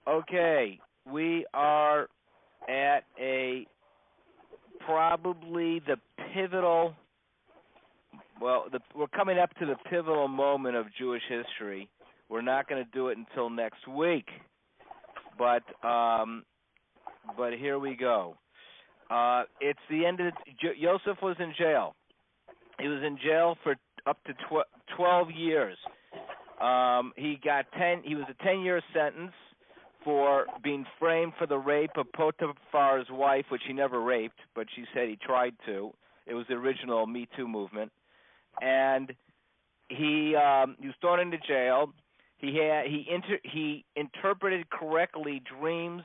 Okay, we are at a probably the pivotal. Well, we're coming up to the pivotal moment of Jewish history. We're not going to do it until next week, but here we go. It's the end of Yosef was in jail. He was in jail for up to 12 years. He got 10. He was a 10-year sentence for being framed for the rape of Potiphar's wife, which he never raped, but she said he tried to. It was the original Me Too movement, and he was thrown into jail. He interpreted correctly dreams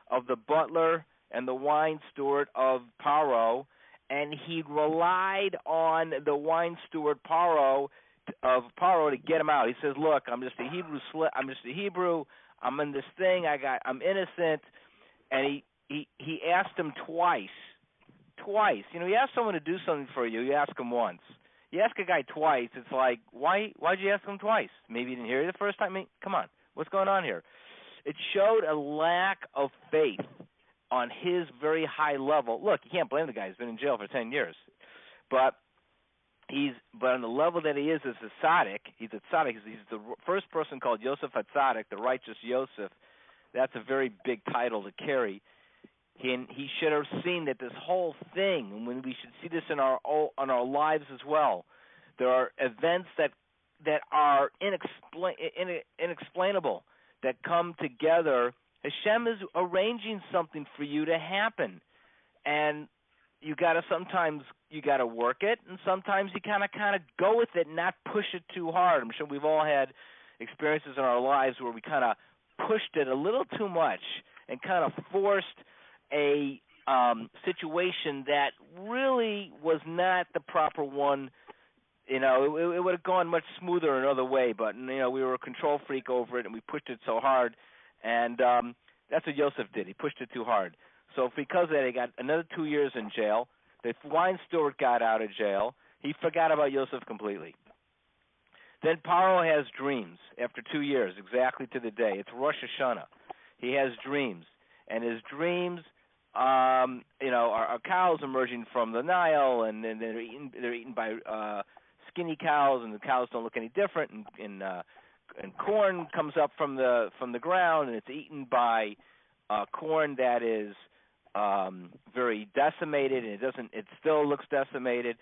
of the butler and the wine steward of Paro, and he relied on the wine steward Paro to get him out. He says, "Look, I'm just a Hebrew. I'm in this thing. I'm innocent." And he asked him twice. You know, you ask someone to do something for you. You ask him once. You ask a guy twice. It's like, why'd you ask him twice? Maybe you didn't hear you the first time. I mean, come on, what's going on here? It showed a lack of faith on his very high level. Look, you can't blame the guy. He's been in jail for 10 years, but on the level that he is as a tzaddik, he's a tzaddik. He's the first person called Yosef HaTzaddik, the righteous Yosef. That's a very big title to carry. He should have seen that this whole thing, and when we should see this in our lives as well. There are events that are inexplainable that come together. Hashem is arranging something for you to happen, and you got to work it, and sometimes you kind of go with it and not push it too hard. I'm sure we've all had experiences in our lives where we kind of pushed it a little too much and kind of forced a situation that really was not the proper one. You know, it would have gone much smoother another way, but you know, we were a control freak over it, and we pushed it so hard, and that's what Yosef did. He pushed it too hard. So because of that, he got another 2 years in jail. The wine steward got out of jail. He forgot about Yosef completely. Then Paro has dreams after 2 years, exactly to the day. It's Rosh Hashanah. He has dreams, and his dreams, are cows emerging from the Nile, and then they're eaten by skinny cows, and the cows don't look any different, and corn comes up from the ground, and it's eaten by corn that is very decimated, and it still looks decimated.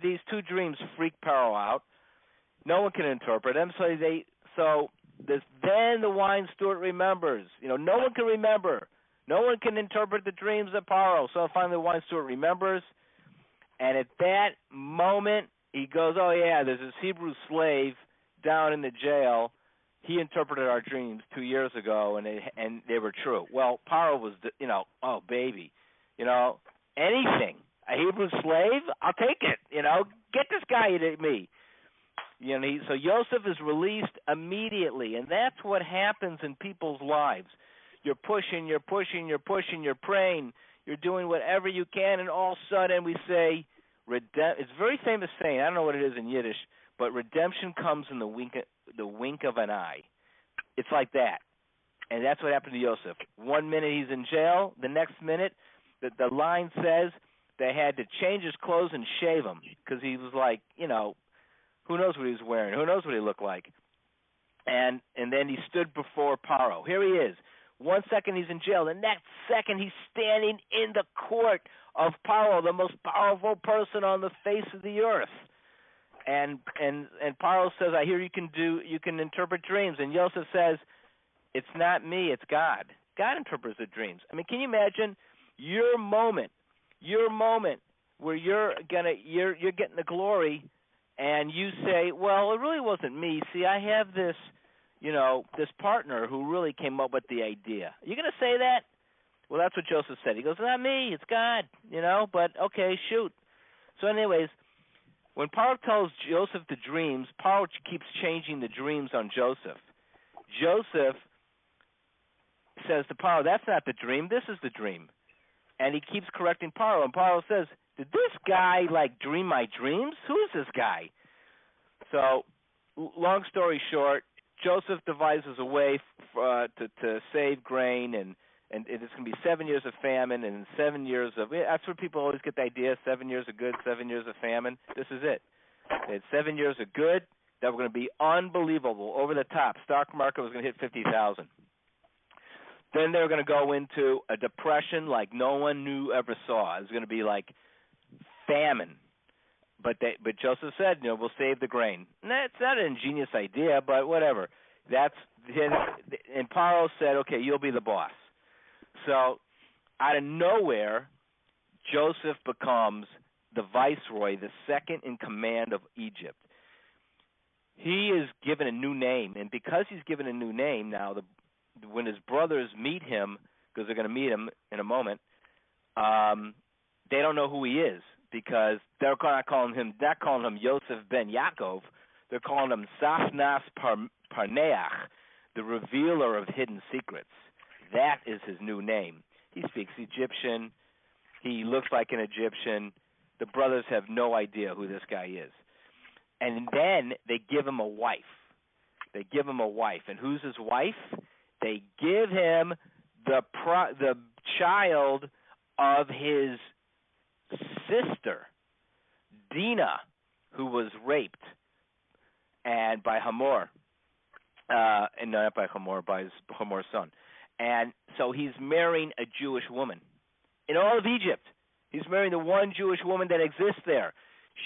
These two dreams freak Paro out. No one can interpret them, then the wine steward remembers. No one can remember. No one can interpret the dreams of Paro. So finally the wine steward remembers, and at that moment he goes, "Oh yeah, there's this Hebrew slave down in the jail. He interpreted our dreams 2 years ago, and they were true." Well, Paro was, oh baby, anything. A Hebrew slave, I'll take it. Get this guy to me. So Yosef is released immediately, and that's what happens in people's lives. You're pushing, you're praying, you're doing whatever you can, and all of a sudden we say, it's a very famous saying, I don't know what it is in Yiddish, but redemption comes in the wink of an eye. It's like that. And that's what happened to Yosef. 1 minute he's in jail, the next minute the line says they had to change his clothes and shave him because he was like, who knows what he was wearing, who knows what he looked like. And then he stood before Paro. Here he is. 1 second he's in jail. The next second he's standing in the court of Paro, the most powerful person on the face of the earth. And Paro says, "I hear you can interpret dreams." And Yosef says, "It's not me, it's God. God interprets the dreams." I mean, can you imagine your moment where you're getting the glory, and you say, "Well, it really wasn't me. See, I have this, this partner who really came up with the idea." Are you going to say that? Well, that's what Joseph said. He goes, "Not me, it's God." But okay, shoot. So, anyways, when Paro tells Joseph the dreams, Paro keeps changing the dreams on Joseph. Joseph says to Paro, "That's not the dream. This is the dream." And he keeps correcting Paro. And Paro says, "Did this guy, dream my dreams? Who is this guy?" So, long story short, Joseph devises a way to save grain, and it's going to be 7 years of famine and 7 years of. That's where people always get the idea: 7 years of good, 7 years of famine. This is it. It's 7 years of good that were going to be unbelievable, over the top. Stock market was going to hit 50,000. Then they were going to go into a depression like no one ever saw. It was going to be like famine. But Joseph said, we'll save the grain. And that's not an ingenious idea, but whatever. And Paro said, okay, you'll be the boss. So out of nowhere, Joseph becomes the viceroy, the second in command of Egypt. He is given a new name, and because he's given a new name now, when his brothers meet him, because they're going to meet him in a moment, they don't know who he is, because they're not calling him Yosef ben Yaakov. They're calling him Safnas Parneach, the revealer of hidden secrets. That is his new name. He speaks Egyptian. He looks like an Egyptian. The brothers have no idea who this guy is. And then they give him a wife. And who's his wife? They give him the child of his sister, Dinah, who was raped and by Hamor, and not by Hamor, by Hamor's son. And so he's marrying a Jewish woman in all of Egypt. He's marrying the one Jewish woman that exists there.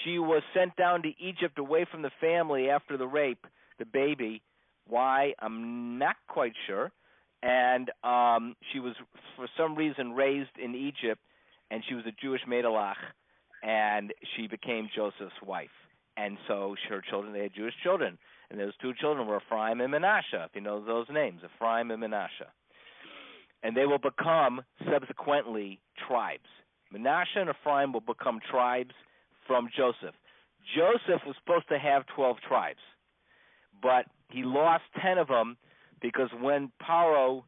She was sent down to Egypt away from the family after the rape, the baby. Why? I'm not quite sure. And she was, for some reason, raised in Egypt, and she was a Jewish Maidalach, and she became Joseph's wife. And so her children, they had Jewish children. And those two children were Ephraim and Manasseh, if you know those names, Ephraim and Manasseh. And they will become, subsequently, tribes. Manasseh and Ephraim will become tribes from Joseph. Joseph was supposed to have 12 tribes, but he lost 10 of them because when Paro,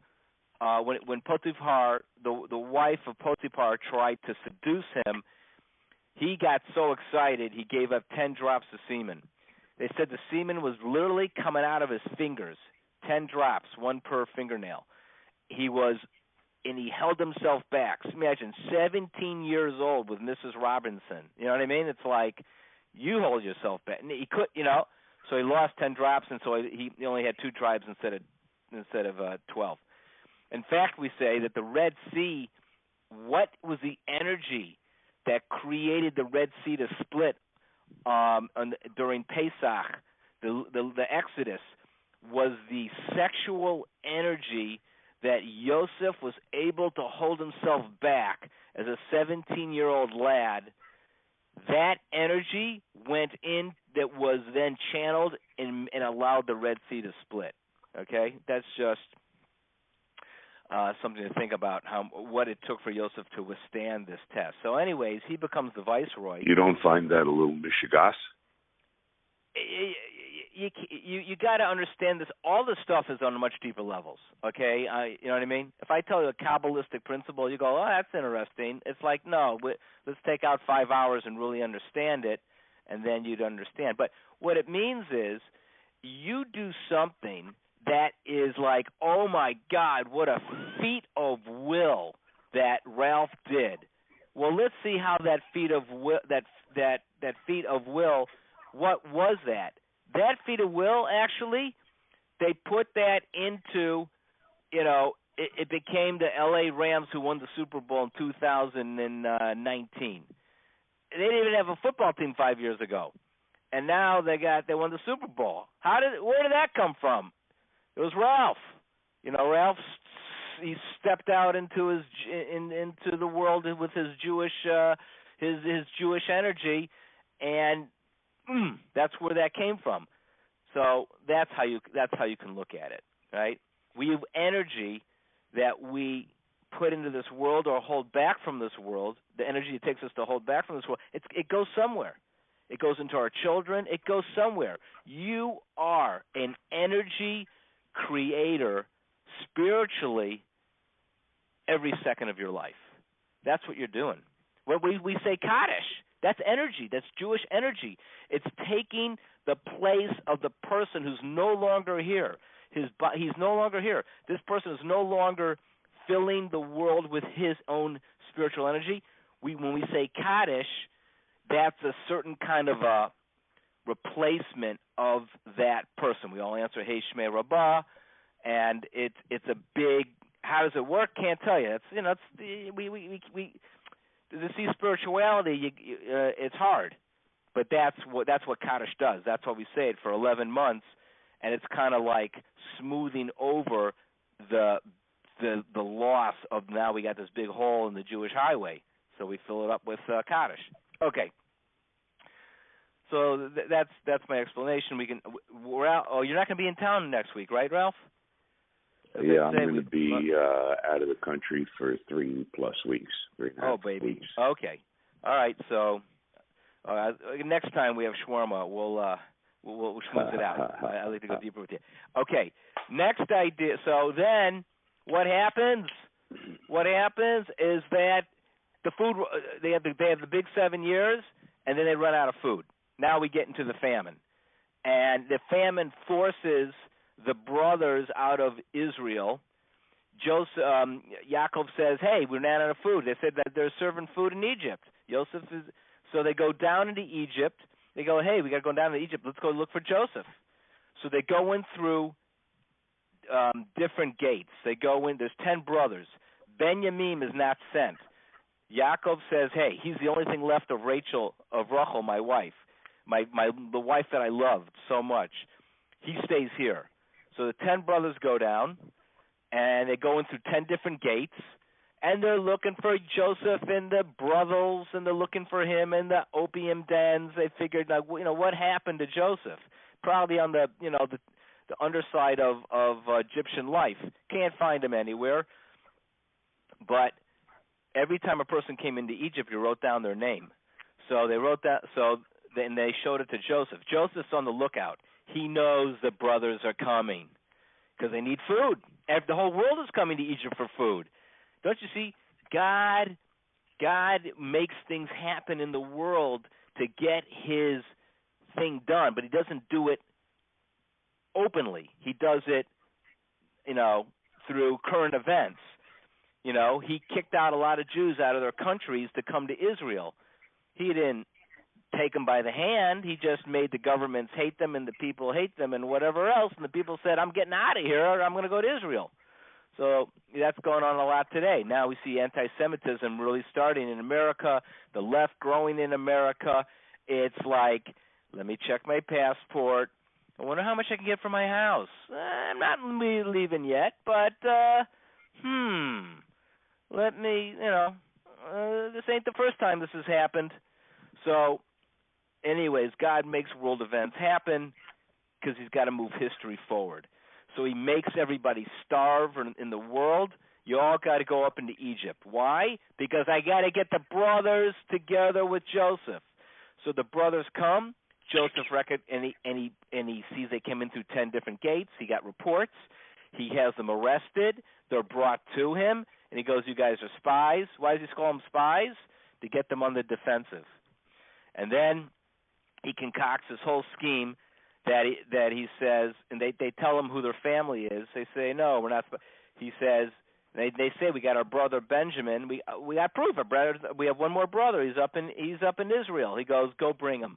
when Potiphar, the wife of Potiphar, tried to seduce him, he got so excited he gave up 10 drops of semen. They said the semen was literally coming out of his fingers, 10 drops, one per fingernail. And he held himself back. So imagine 17 years old with Mrs. Robinson. You know what I mean? It's like, you hold yourself back. And he could, so he lost 10 drops, and so he only had 2 tribes instead of 12. In fact, we say that the Red Sea, what was the energy that created the Red Sea to split during Pesach, the Exodus, was the sexual energy that Yosef was able to hold himself back as a 17-year-old lad. That energy went in, that was then channeled and allowed the Red Sea to split. Okay? That's just something to think about, what it took for Yosef to withstand this test. So anyways, he becomes the viceroy. You don't find that a little mishigas? You got to understand this. All this stuff is on much deeper levels, okay? You know what I mean? If I tell you a Kabbalistic principle, you go, oh, that's interesting. It's like, no, let's take out 5 hours and really understand it, and then you'd understand. But what it means is you do something that is like, oh, my God, what a feat of will that Ralph did. Well, let's see how that feat of will, that feat of will, what was that? That feat of will, actually, they put that into, it became the L.A. Rams who won the Super Bowl in 2019. They didn't even have a football team 5 years ago, and now they won the Super Bowl. Where did that come from? It was Ralph. Ralph, he stepped out into the world with his Jewish Jewish energy, and that's where that came from. So that's how you can look at it, right? We have energy that we put into this world or hold back from this world. The energy it takes us to hold back from this world, it goes somewhere. It goes into our children. It goes somewhere. You are an energy creator spiritually every second of your life. That's what you're doing. When we say Kaddish, That's energy. That's Jewish energy. It's taking the place of the person who's no longer here. He's no longer here. This person is no longer filling the world with his own spiritual energy. When we say Kaddish, that's a certain kind of a replacement of that person. We all answer Hey Shmei Rabbah, and it's a big. How does it work? Can't tell you. To see spirituality, it's hard, but that's what Kaddish does. That's why we say it for 11 months, and it's kind of like smoothing over the loss of now we got this big hole in the Jewish highway, so we fill it up with Kaddish. Okay. So that's my explanation. We're out. Oh, you're not going to be in town next week, right, Ralph? Yeah, I'm going to be out of the country for 3+ weeks. Oh, baby. Weeks. Okay. All right. So next time we have shawarma, we'll schmooze it out. I'd like to go deeper with you. Okay. Next idea. So then, what happens? What happens is that the food. They have the big 7 years, and then they run out of food. Now we get into the famine, and the famine forces the brothers out of Israel. Yaakov says, "Hey, we're not out of food." They said that they're serving food in Egypt. So they go down into Egypt. They go, "Hey, we got to go down to Egypt. Let's go look for Joseph." So they go in through different gates. They go in. There's 10 brothers. Benjamin is not sent. Yaakov says, "Hey, he's the only thing left of Rachel, my wife, the wife that I loved so much. He stays here." So the 10 brothers go down, and they go in through 10 different gates, and they're looking for Joseph in the brothels, and they're looking for him in the opium dens. They figured, what happened to Joseph? Probably on the underside of Egyptian life. Can't find him anywhere. But every time a person came into Egypt, you wrote down their name. So they wrote that. So then they showed it to Joseph. Joseph's on the lookout. He knows the brothers are coming because they need food. The whole world is coming to Egypt for food. Don't you see? God makes things happen in the world to get his thing done, but he doesn't do it openly. He does it, through current events. He kicked out a lot of Jews out of their countries to come to Israel. He didn't take them by the hand. He just made the governments hate them and the people hate them and whatever else. And the people said, "I'm getting out of here. I'm going to go to Israel." So that's going on a lot today. Now we see anti-Semitism really starting in America, the left growing in America. It's like, let me check my passport. I wonder how much I can get for my house. I'm not leaving yet, but let me, this ain't the first time this has happened. So anyways, God makes world events happen because he's got to move history forward. So he makes everybody starve in the world. You all got to go up into Egypt. Why? Because I got to get the brothers together with Joseph. So the brothers come. Joseph and he sees they came in through 10 different gates. He got reports. He has them arrested. They're brought to him, and he goes, "You guys are spies." Why does he call them spies? To get them on the defensive. And then he concocts this whole scheme that he says, and they tell him who their family is. They say, "No, we're not." He says, they say, "We got our brother Benjamin. We got proof. Our brother. We have one more brother. He's up in Israel." He goes, "Go bring him,"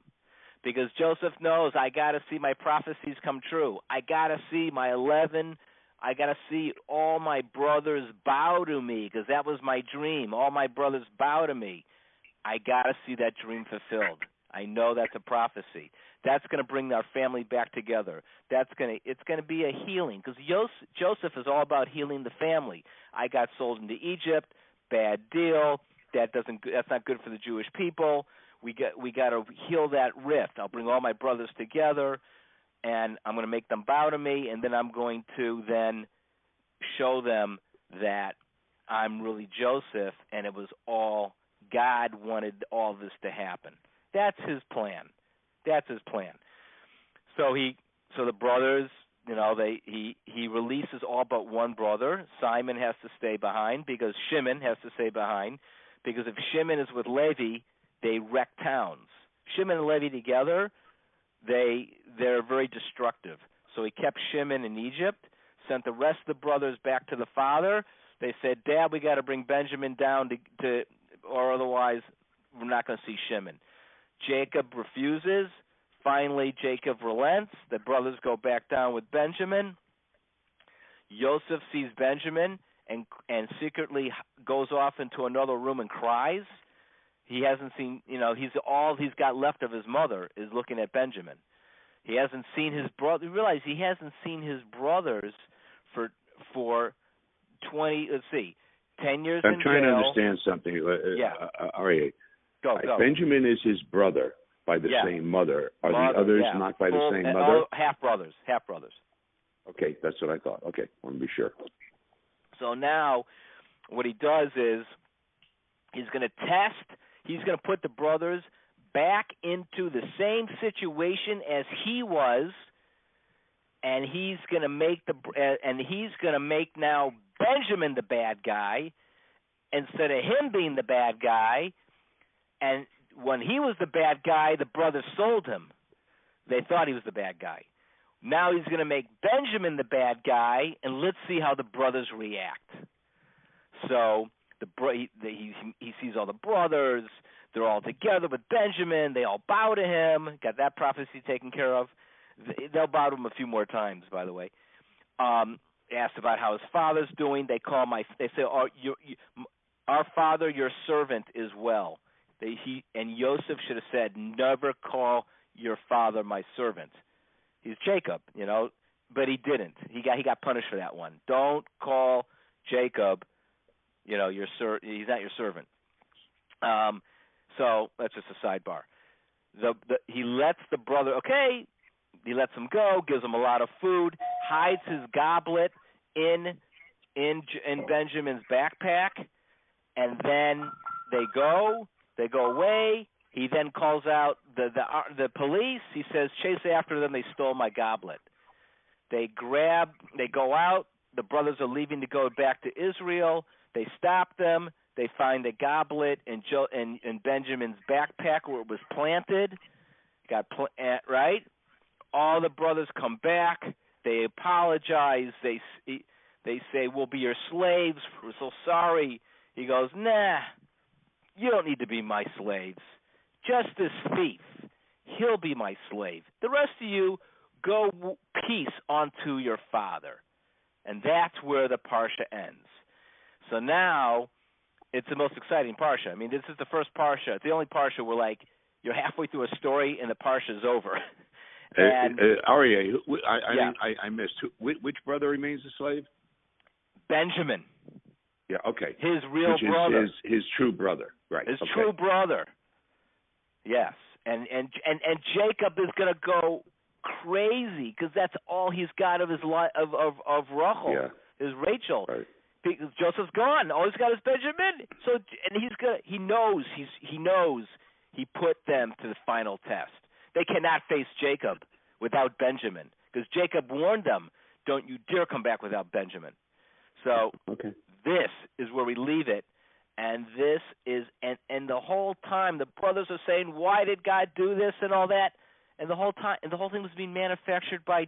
because Joseph knows I got to see my prophecies come true. I got to see my 11. I got to see all my brothers bow to me because that was my dream. All my brothers bow to me. I got to see that dream fulfilled. I know that's a prophecy. That's going to bring our family back together. It's going to be a healing because Joseph is all about healing the family. I got sold into Egypt, bad deal. That's not good for the Jewish people. We got to heal that rift. I'll bring all my brothers together, and I'm going to make them bow to me, and then I'm going to then show them that I'm really Joseph, and it was all God wanted all this to happen. That's his plan. So the brothers, he releases all but one brother. Simon has to stay behind because Shimon has to stay behind because if Shimon is with Levi, they wreck towns. Shimon and Levi together, they're very destructive. So he kept Shimon in Egypt, sent the rest of the brothers back to the father. They said, Dad, we got to bring Benjamin down to or otherwise we're not going to see Shimon. Jacob refuses. Finally, Jacob relents. The brothers go back down with Benjamin. Joseph sees Benjamin and secretly goes off into another room and cries. He hasn't seen, all he's got left of his mother is looking at Benjamin. He hasn't seen his brother. Realize he hasn't seen his brothers for 10 years in jail. I'm trying to understand something. All right. Go. Benjamin is his brother by the same mother. Are the others not by the same mother? Half brothers. Okay, that's what I thought. Okay, I want to be sure. So now what he does is he's going to put the brothers back into the same situation as he was, and he's going to make now Benjamin the bad guy instead of him being the bad guy. And when he was the bad guy, the brothers sold him. They thought he was the bad guy. Now he's going to make Benjamin the bad guy, and let's see how the brothers react. So he sees all the brothers. They're all together with Benjamin. They all bow to him. Got that prophecy taken care of. They'll bow to him a few more times, by the way. Asked about how his father's doing. They say, our father, your servant, is well. And Joseph should have said, never call your father my servant. He's Jacob, but he didn't. He got punished for that one. Don't call Jacob, he's not your servant. So that's just a sidebar. He lets the brother, he lets him go, gives him a lot of food, hides his goblet in Benjamin's backpack, and then they go away. He then calls out the police. He says, chase after them. They stole my goblet. They go out. The brothers are leaving to go back to Israel. They stop them. They find the goblet in Benjamin's backpack where it was planted. Right? All the brothers come back. They apologize. They say, we'll be your slaves. We're so sorry. He goes, nah, you don't need to be my slaves. Just this thief, he'll be my slave. The rest of you, go peace unto your father. And that's where the Parsha ends. So now, it's the most exciting Parsha. I mean, this is the first Parsha. It's the only Parsha where, you're halfway through a story and the Parsha's over. And Aryeh, I missed. Which brother remains a slave? Benjamin. Yeah, okay. His real brother. His true brother, right. His true brother. Yes. And Jacob is going to go crazy because that's all he's got of his of Rachel, his Rachel. Right. Because Joseph's gone. All he's got is Benjamin. So he knows he put them to the final test. They cannot face Jacob without Benjamin because Jacob warned them, don't you dare come back without Benjamin. So this is where we leave it. And this is, and the whole time the brothers are saying, why did God do this and all that? And the whole thing was being manufactured by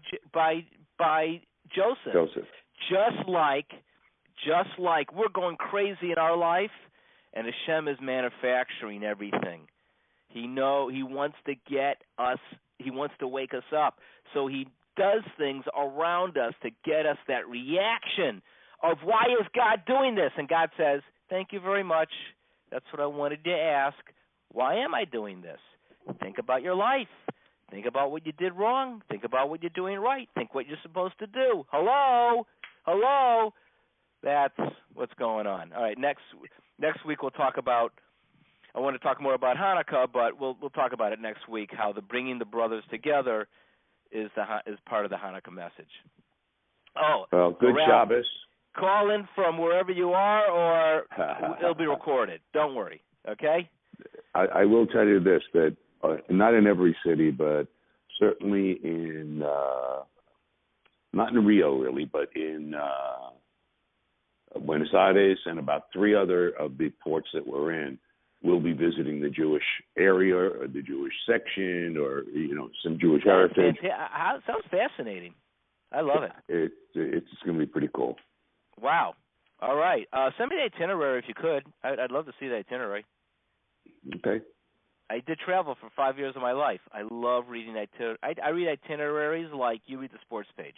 Joseph. Just like we're going crazy in our life, and Hashem is manufacturing everything. He wants to get us. He wants to wake us up. So he does things around us to get us that reaction of why is God doing this? And God says, thank you very much. That's what I wanted to ask. Why am I doing this? Think about your life. Think about what you did wrong. Think about what you're doing right. Think what you're supposed to do. Hello? That's what's going on. All right, next week we'll talk about, I want to talk more about Hanukkah, but we'll talk about it next week, how the bringing the brothers together is part of the Hanukkah message. Oh, well, good Shabbos. Call in from wherever you are, or it'll be recorded. Don't worry, okay? I will tell you this, that not in every city, but certainly in, not in Rio really, but in Buenos Aires and about 3 other of the ports that we're in, will be visiting the Jewish area or the Jewish section or, some Jewish heritage. Sounds fascinating. I love it. It's going to be pretty cool. Wow. All right. Send me the itinerary if you could. I'd love to see the itinerary. Okay. I did travel for 5 years of my life. I love reading I read itineraries like you read the sports page.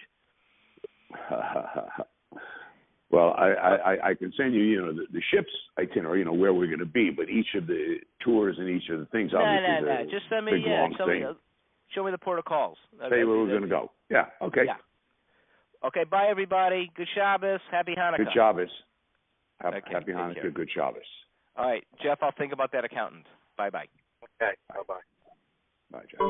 Well, I can send you, the ship's itinerary, where we're going to be, but each of the tours and each of the things, obviously, No. Just send me, show me the port of calls. Say where we're going to go. Yeah, okay. Yeah. Okay, bye, everybody. Good Shabbos. Happy Hanukkah. Good Shabbos. Okay, Happy Hanukkah. Good Shabbos. All right, Jeff, I'll think about that accountant. Bye-bye. Okay, bye-bye. Bye, Jeff.